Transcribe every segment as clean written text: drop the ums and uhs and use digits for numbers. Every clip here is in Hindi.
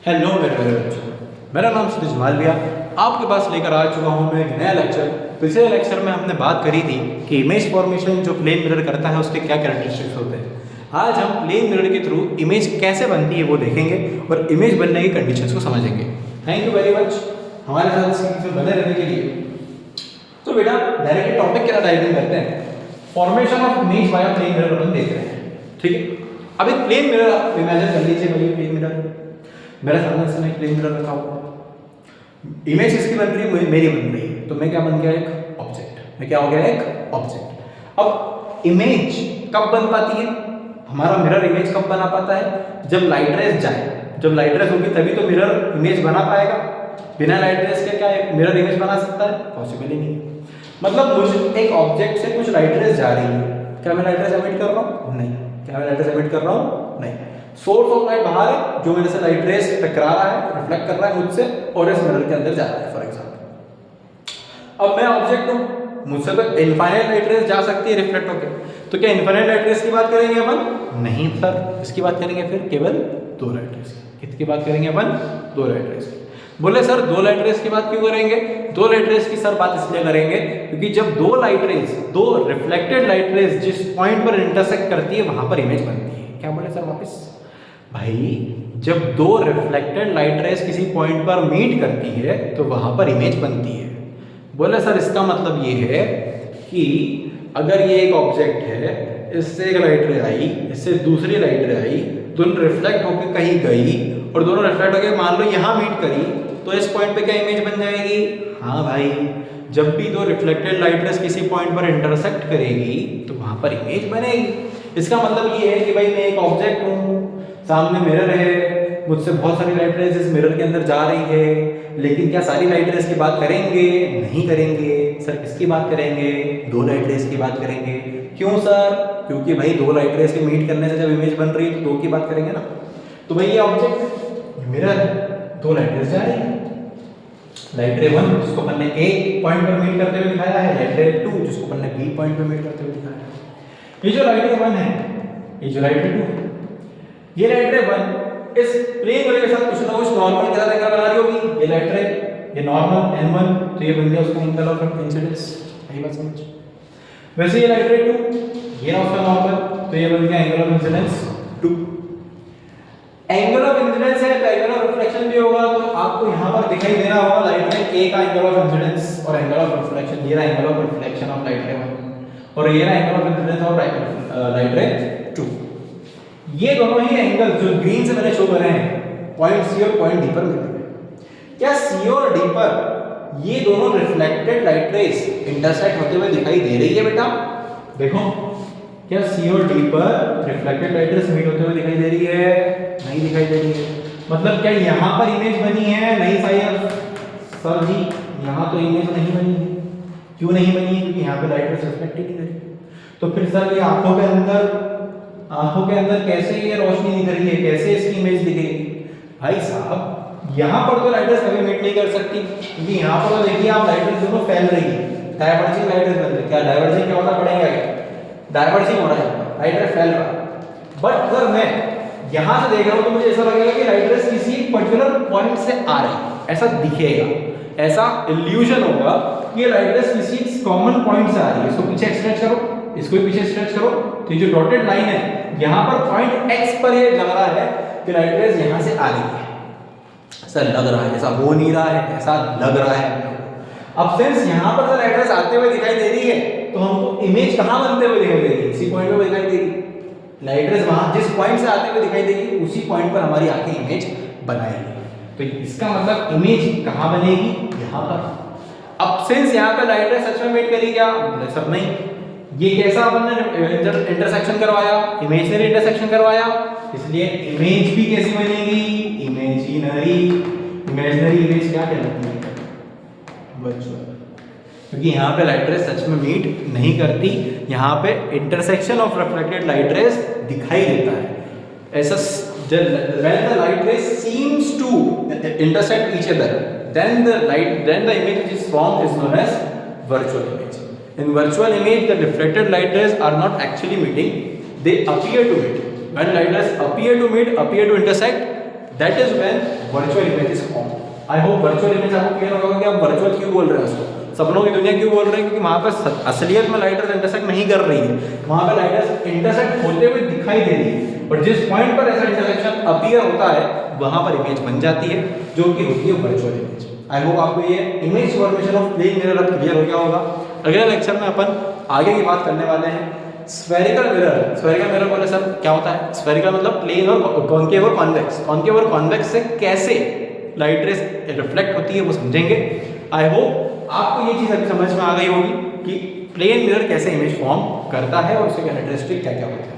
हेलो मेरे प्यारे बच्चों, मेरा नाम सुदेश मालविया। आपके पास लेकर आ चुका हूँ मैं एक नया लेक्चर। पिछले लेक्चर में हमने बात करी थी कि इमेज फॉर्मेशन जो प्लेन मिरर करता है उसके क्या कैरेक्टरिस्टिक्स होते हैं। आज हम प्लेन मिरर के थ्रू इमेज कैसे बनती है वो देखेंगे और इमेज बनने की कंडीशंस को समझेंगे। थैंक यू वेरी मच हमारे साथ इसमें बने रहने के लिए। तो बेटा डायरेक्टली टॉपिक क्या डाइव इन करते हैं। Formation of image by plane mirror अपन देख रहे हैं, ठीक है। अब एक प्लेन मिरर आप इमेजिन कर लीजिए, भाई प्लेन मिरर मेरा सामने से मैं प्लेन मिरर रखा हुआ, इमेज किसकी बन रही है, मेरी बन रही है। तो मैं क्या बन गया, एक ऑब्जेक्ट। मैं क्या हो गया, एक ऑब्जेक्ट। अब इमेज कब बन पाती है, हमारा मिरर इमेज कब बना पाता है, जब लाइट रेज जाए। जब लाइट रेज होगी तभी तो मिरर इमेज बना पाएगा। बिना लाइट रेज के क्या मिरर इमेज बना सकता है, पॉसिबल ही नहीं। मतलब मुझे एक ऑब्जेक्ट से कुछ लाइट रेज जा रही है, क्या मैं लाइट रेज एमिट कर रहा हूँ, नहीं। क्या मैं लाइट रेज एमिट कर रहा हूँ, नहीं। सोर्स ऑफ लाइट बाहर है जो मेरे से लाइट रेज टकरा रहा है, रिफ्लेक्ट कर रहा है मुझसे और इस मिरर के अंदर जा रहा है। फॉर एग्जांपल अब मैं ऑब्जेक्ट हूं, मुझसे तो इनफाइनाइट लाइट रेज जा सकती है रिफ्लेक्ट होकर। तो क्या इनफाइनाइट लाइट रेज की बात करेंगे अपन, नहीं सर। इसकी बात करेंगे फिर केवल दो लाइट रेज की। किसकी बात करेंगे अपन, दो लाइट रेज की। बोले सर दो लाइट रेज की बात क्यों करेंगे, दो लाइट रेज की सर बात इसलिए करेंगे क्योंकि जब दो लाइट रेज, दो रिफ्लेक्टेड लाइट रेज जिस पॉइंट पर इंटरसेक्ट करती है वहां पर इमेज बनती है। क्या बोले सर वापस, भाई जब दो रिफ्लेक्टेड लाइट रेज किसी पॉइंट पर मीट करती है तो वहां पर इमेज बनती है। बोले सर इसका मतलब ये है कि अगर ये एक ऑब्जेक्ट है, इससे एक लाइट रे आई, इससे दूसरी लाइट रे आई, दोनों रिफ्लेक्ट होकर कहीं गई और दोनों रिफ्लेक्ट होकर मान लो यहाँ मीट करी, तो इस पॉइंट पे क्या इमेज बन जाएगी। हाँ भाई, जब भी दो रिफ्लेक्टेड लाइट रेज किसी पॉइंट पर इंटरसेक्ट करेगी तो वहां पर इमेज बनेगी। इसका मतलब ये है कि भाई मैं एक ऑब्जेक्ट हूँ, सामने मिरर है, मुझसे बहुत सारी लाइट रेज इस मिरर के अंदर जा रही है, लेकिन क्या सारी लाइट रेज की बात करेंगे, नहीं करेंगे। सर किसकी बात करेंगे, दो लाइट रेज की बात करेंगे। क्यों सर, क्योंकि भाई दो लाइट रेज के मीट करने से जब इमेज बन रही है तो दो की बात करेंगे ना। तो भाई ये ऑब्जेक्ट मिरर, दो लाइट रेज जा रही है। लाइट रे 1 जिसको अपन ने ए पॉइंट पर मीट करते हुए दिखाया है, लाइट रे 2 जिसको अपन ने बी पॉइंट पर मीट करते हुए दिखाया है। ये जो लाइट रे 1 है, ये जो लाइट रे 2 है, ये लाइट रे 1 इस प्लेन वाले के साथ कुछ ना कुछ नॉर्मल की तरह एंगल बना रही होगी। ये लाइट रे, ये नॉर्मल n1, तो ये बन गया उसका एंगल ऑफ इंसिडेंस। सही बात समझ। वैसे ये लाइट रे 2, ये ना उसका नॉर्मल, तो ये बन गया angle of incidence 2। Angle of incidence है तो एंगल ऑफ रिफ्लेक्शन भी होगा, तो आपको यहां पर दिखाई दे रहा होगा लाइट रे a का एंगल ऑफ इंसिडेंस और एंगल ऑफ रिफ्लेक्शन। ये रहा angle of reflection of light रे 1 और ये रहा angle of incidence of light रे 2। ये दोनों ही एंगल जो ग्रीन से मैंने शो करे हैं, पॉइंट सी और पॉइंट डी पर मिलते हैं। क्या सी और डी पर ये दोनों रिफ्लेक्टेड लाइट रेज इंटरसेक्ट होते हुए दिखाई दे रही है बेटा। देखो क्या सी और डी पर रिफ्लेक्टेड लाइट रेज मीट होते हुए दिखाई दे रही है, नहीं दिखाई दे रही है। मतलब क्या यहां पर इमेज बनी है, नहीं सर जी यहां तो इमेज नहीं बनी है। क्यों नहीं बनी है, क्योंकि यहां पे लाइट रेज रिफ्लेक्ट ही नहीं कर रही। तो फिर सर ये आंखों के अंदर कैसे ये रोशनी दिख रही है, कैसे इसकी इमेज दिखेगी। भाई साहब यहाँ पर तो लाइट रेज कभी मीट नहीं कर सकती, क्योंकि यहाँ पर तो देखिए आप लाइट रेज दोनों फैल रही है, डाइवर्जिंग लाइट रेज बन रही है। क्या डाइवर्जिंग क्या होता पड़ेगा, डाइवर्जिंग हो रहा है, लाइट रेज फैल रहा है। बट अगर मैं यहाँ से देख रहा हूँ तो मुझे ऐसा लगेगा कि लाइट रेज किसी पर्टिकुलर पॉइंट से आ रही है, ऐसा दिखेगा, ऐसा इल्यूजन होगा कि ये लाइट रेज किसी कॉमन पॉइंट से आ रही है। इसको पीछे एक्सटेंड करो, इसको भी पीछे स्ट्रेच करो, तो ये जो डॉटेड लाइन है यहां पर पॉइंट x पर ये लग रहा है कि लाइट रेज यहां से आ रही है। ऐसा लग रहा है, ऐसा हो नहीं रहा है, ऐसा लग रहा है। अब सिंस यहां पर लाइट रेज आते हुए दिखाई दे रही है तो हमको इमेज कहां बनते हुए दिखाई दे रही है, इसी पॉइंट पे दिखाई देगी। लाइट रेज वहां जिस पॉइंट से आते हुए दिखाई देगी उसी पॉइंट पर हमारी आंखें इमेज बनाएगी। तो इसका मतलब इमेज कहां बनेगी, यहां पर। अब सिंस यहां पे लाइट रेज सच में मीट करेगी क्या, बोले सर नहीं। ये कैसा अपन ने इंटरसेक्शन करवाया, इमेजिनरी इंटरसेक्शन करवाया, इसलिए इमेज भी कैसी बनेगी, इमेजिनरी। इमेजिनरी इमेज क्या कहलाती है, वर्चुअल। क्योंकि यहाँ पे लाइट रेज सच में मीट नहीं करती, यहाँ पे intersection of reflected light rays दिखाई देता है। ऐसा when the light rays seems to intersect each other, then the image which is formed is known as virtual image. In virtual image, the reflected light rays are not actually meeting; they appear to meet. When light rays appear to meet, appear to intersect, that is when virtual image is form. I hope virtual image आपको क्लियर होगा कि आप वर्चुअल क्यों बोल रहे हैं उसको, सपनों की दुनिया क्यों बोल रहे हैं, क्योंकि वहाँ पर असलियत में लाइटर्स इंटरसेक्ट नहीं कर रही है, वहाँ पर लाइटर्स इंटरसेक्ट होते हुए दिखाई दे रही है, और जिस पॉइंट पर ऐसा इंटरसेक्शन अपीयर होता है वहाँ पर इमेज बन जाती है, जो कि होती है वर्चुअल इमेज। आई होप आपको ये image formation of plane mirror अब क्लियर हो गया होगा। अगले लेक्चर में अपन आगे की बात करने वाले हैं स्फेरिकल मिरर। स्फेरिकल मिरर बोले सर क्या होता है? स्फेरिकल मतलब प्लेन और कॉन्केव और कॉन्वेक्स, कॉन्केव और कॉन्वेक्स से कैसे लाइट रेस रिफ्लेक्ट होती है वो समझेंगे। आई होप आपको ये चीज़ अभी समझ में आ गई होगी कि प्लेन मिरर कैसे इमेज फॉर्म करता है और उसके कैरेक्टरिस्टिक क्या क्या होते हैं।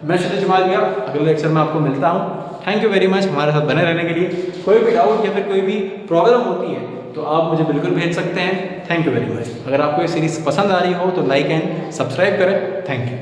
मैं क्षितिज मालविया अगले लेक्चर में आपको मिलता हूँ। थैंक यू वेरी मच हमारे साथ बने रहने के लिए। कोई भी डाउट या फिर कोई भी प्रॉब्लम होती है तो आप मुझे बिल्कुल भेज सकते हैं। Thank you very much. अगर आपको ये सीरीज़ पसंद आ रही हो तो लाइक एंड सब्सक्राइब करें। Thank you.